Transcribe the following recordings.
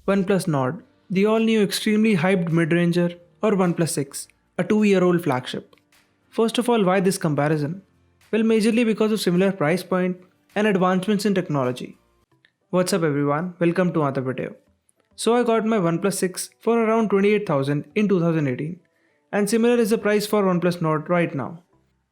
OnePlus Nord, the all-new extremely hyped mid-ranger, or OnePlus 6, a 2-year-old flagship. First of all, why this comparison? Well, majorly because of similar price point and advancements in technology. What's up everyone, welcome to another video. So I got my OnePlus 6 for around 28,000 in 2018 and similar is the price for OnePlus Nord right now.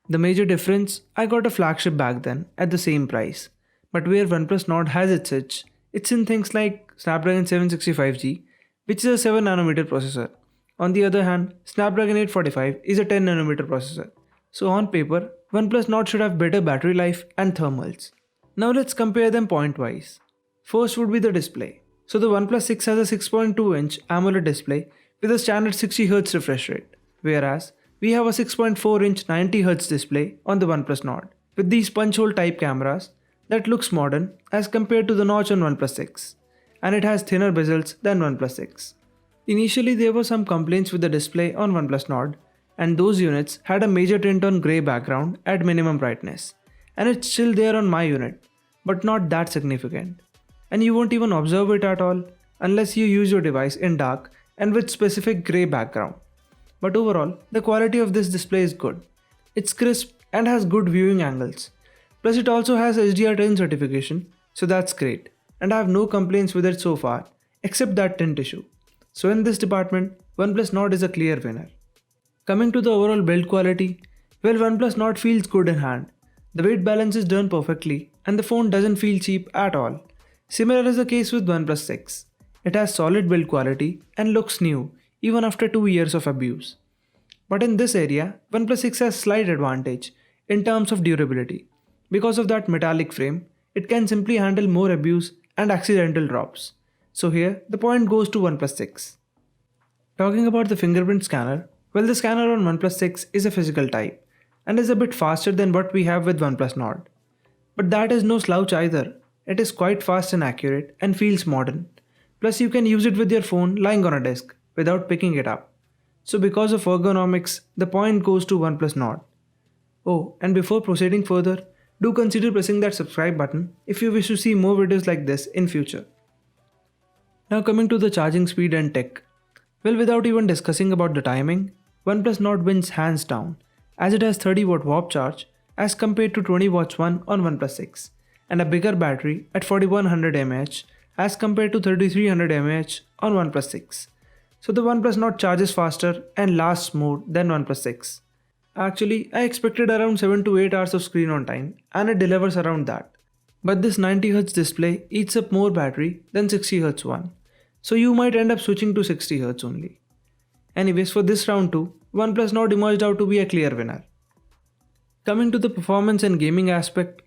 The major difference, I got a flagship back then at the same price. But where OnePlus Nord has its edge, it's in things like Snapdragon 765G, which is a 7nm processor. On the other hand, Snapdragon 845 is a 10nm processor. So on paper, OnePlus Nord should have better battery life and thermals. Now let's compare them point-wise. First would be the display. So the OnePlus 6 has a 6.2-inch AMOLED display with a standard 60Hz refresh rate, whereas we have a 6.4-inch 90Hz display on the OnePlus Nord with these punch-hole type cameras that looks modern as compared to the notch on OnePlus 6, and it has thinner bezels than OnePlus 6. Initially there were some complaints with the display on OnePlus Nord, and those units had a major tint on grey background at minimum brightness, and it's still there on my unit, but not that significant. And you won't even observe it at all unless you use your device in dark and with specific grey background. But overall, the quality of this display is good. It's crisp and has good viewing angles. Plus it also has HDR10 certification, so that's great. And I have no complaints with it so far, except that tint issue. So in this department, OnePlus Nord is a clear winner. Coming to the overall build quality, well, OnePlus Nord feels good in hand. The weight balance is done perfectly and the phone doesn't feel cheap at all. Similar is the case with OnePlus 6. It has solid build quality and looks new even after 2 years of abuse. But in this area, OnePlus 6 has slight advantage in terms of durability. Because of that metallic frame, it can simply handle more abuse and accidental drops. So here, the point goes to OnePlus 6. Talking about the fingerprint scanner, well, the scanner on OnePlus 6 is a physical type and is a bit faster than what we have with OnePlus Nord. But that is no slouch either. It is quite fast and accurate and feels modern. Plus you can use it with your phone lying on a desk without picking it up. So because of ergonomics, the point goes to OnePlus Nord. Oh, and before proceeding further, do consider pressing that subscribe button if you wish to see more videos like this in future. Now coming to the charging speed and tech. Well, without even discussing about the timing, OnePlus Nord wins hands down as it has 30W warp charge as compared to 20W one on OnePlus 6 and a bigger battery at 4100 mAh as compared to 3300 mAh on OnePlus 6. So the OnePlus Nord charges faster and lasts more than OnePlus 6. Actually, I expected around 7 to 8 hours of screen on time and it delivers around that. But this 90Hz display eats up more battery than 60Hz one. So you might end up switching to 60Hz only. Anyways, for this round 2, OnePlus Nord emerged out to be a clear winner. Coming to the performance and gaming aspect,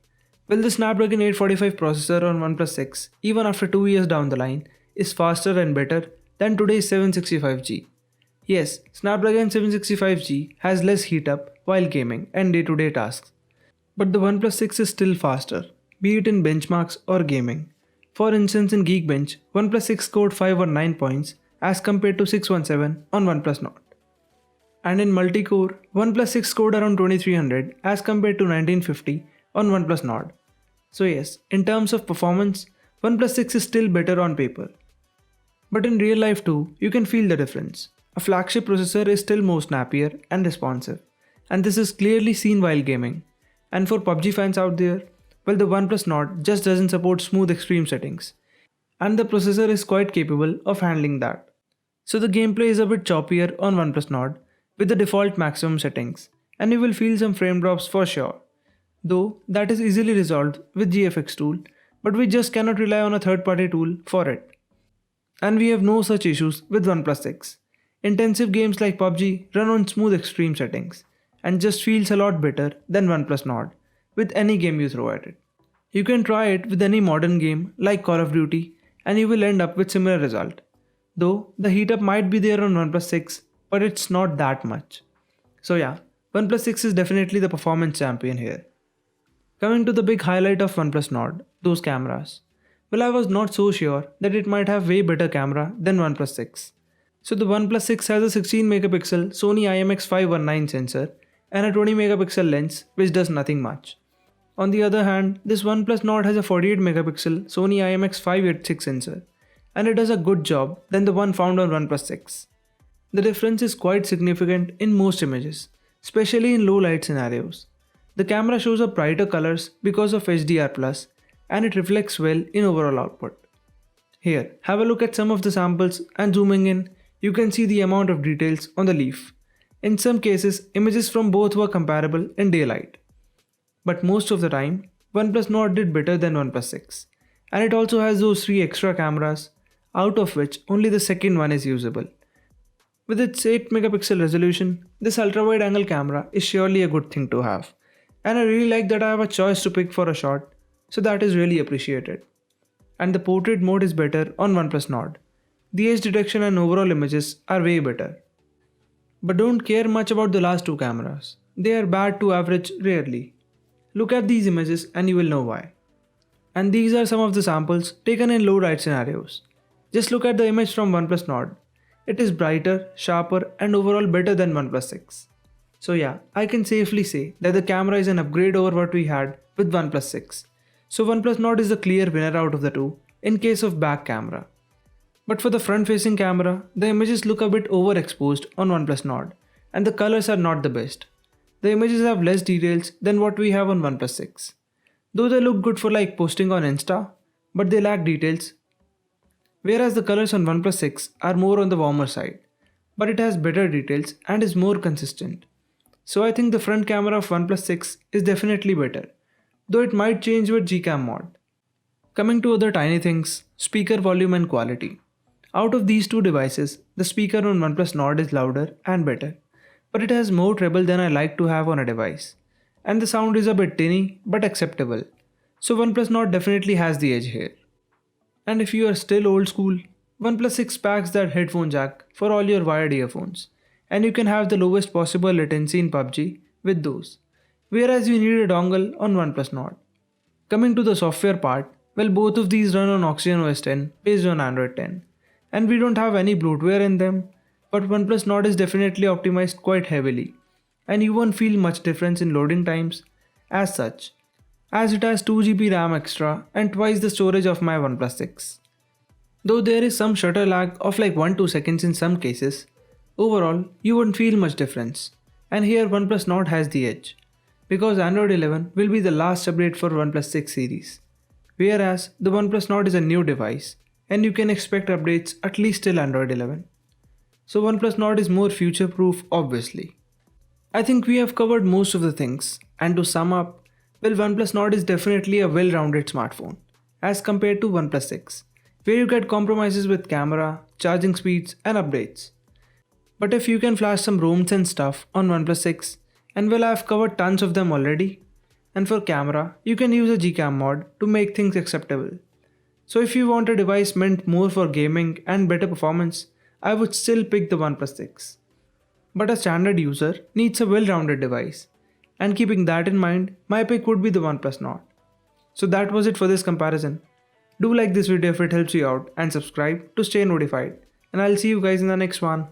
well, the Snapdragon 845 processor on OnePlus 6, even after 2 years down the line, is faster and better than today's 765G. Yes, Snapdragon 765G has less heat up while gaming and day-to-day tasks. But the OnePlus 6 is still faster, be it in benchmarks or gaming. For instance, in Geekbench, OnePlus 6 scored 519 points as compared to 617 on OnePlus Nord. And in multi-core, OnePlus 6 scored around 2300 as compared to 1950 on OnePlus Nord. So yes, in terms of performance, OnePlus 6 is still better on paper. But in real life too, you can feel the difference. A flagship processor is still more snappier and responsive, and this is clearly seen while gaming. And for PUBG fans out there, well, the OnePlus Nord just doesn't support smooth extreme settings, and the processor is quite capable of handling that. So the gameplay is a bit choppier on OnePlus Nord with the default maximum settings, and you will feel some frame drops for sure. Though that is easily resolved with GFX tool, but we just cannot rely on a third-party tool for it. And we have no such issues with OnePlus 6. Intensive games like PUBG run on smooth extreme settings and just feels a lot better than OnePlus Nord with any game you throw at it. You can try it with any modern game like Call of Duty and you will end up with similar result. Though the heat up might be there on OnePlus 6, but it's not that much. So yeah, OnePlus 6 is definitely the performance champion here. Coming to the big highlight of OnePlus Nord, those cameras. Well, I was not so sure that it might have way better camera than OnePlus 6. So the OnePlus 6 has a 16 megapixel Sony IMX519 sensor and a 20 megapixel lens which does nothing much. On the other hand, this OnePlus Nord has a 48 megapixel Sony IMX586 sensor and it does a good job than the one found on OnePlus 6. The difference is quite significant in most images, especially in low light scenarios. The camera shows up brighter colors because of HDR+, and it reflects well in overall output. Here, have a look at some of the samples, and zooming in, you can see the amount of details on the leaf. In some cases, images from both were comparable in daylight. But most of the time, OnePlus Nord did better than OnePlus 6. And it also has those 3 extra cameras, out of which only the second one is usable. With its 8 megapixel resolution, this ultra wide angle camera is surely a good thing to have. And I really like that I have a choice to pick for a shot, so that is really appreciated. And the portrait mode is better on OnePlus Nord. The edge detection and overall images are way better. But don't care much about the last 2 cameras. They are bad to average rarely. Look at these images and you will know why. And these are some of the samples taken in low light scenarios. Just look at the image from OnePlus Nord. It is brighter, sharper and overall better than OnePlus 6. So yeah, I can safely say that the camera is an upgrade over what we had with OnePlus 6. So OnePlus Nord is the clear winner out of the two in case of back camera. But for the front facing camera, the images look a bit overexposed on OnePlus Nord and the colors are not the best. The images have less details than what we have on OnePlus 6. Though they look good for like posting on Insta, but they lack details. Whereas the colors on OnePlus 6 are more on the warmer side, but it has better details and is more consistent. So I think the front camera of OnePlus 6 is definitely better, though it might change with Gcam mod. Coming to other tiny things, speaker volume and quality. Out of these two devices, the speaker on OnePlus Nord is louder and better, but it has more treble than I like to have on a device. And the sound is a bit tinny but acceptable, so OnePlus Nord definitely has the edge here. And if you are still old school, OnePlus 6 packs that headphone jack for all your wired earphones, and you can have the lowest possible latency in PUBG with those, whereas you need a dongle on OnePlus Nord. Coming to the software part, well, both of these run on Oxygen OS 10 based on Android 10, and we don't have any bloatware in them, but OnePlus Nord is definitely optimized quite heavily, and you won't feel much difference in loading times as such, as it has 2GB RAM extra and twice the storage of my OnePlus 6. Though there is some shutter lag of like 1-2 seconds in some cases, overall you won't feel much difference, and here OnePlus Nord has the edge, because Android 11 will be the last update for OnePlus 6 series, whereas the OnePlus Nord is a new device and you can expect updates at least till Android 11. So OnePlus Nord is more future proof obviously. I think we have covered most of the things, and to sum up, well, OnePlus Nord is definitely a well-rounded smartphone as compared to OnePlus 6, where you get compromises with camera, charging speeds and updates. But if you can flash some ROMs and stuff on OnePlus 6, and well, I've covered tons of them already, and for camera, you can use a Gcam mod to make things acceptable. So if you want a device meant more for gaming and better performance, I would still pick the OnePlus 6. But a standard user needs a well-rounded device, and keeping that in mind, my pick would be the OnePlus Nord. So that was it for this comparison. Do like this video if it helps you out and subscribe to stay notified, and I'll see you guys in the next one.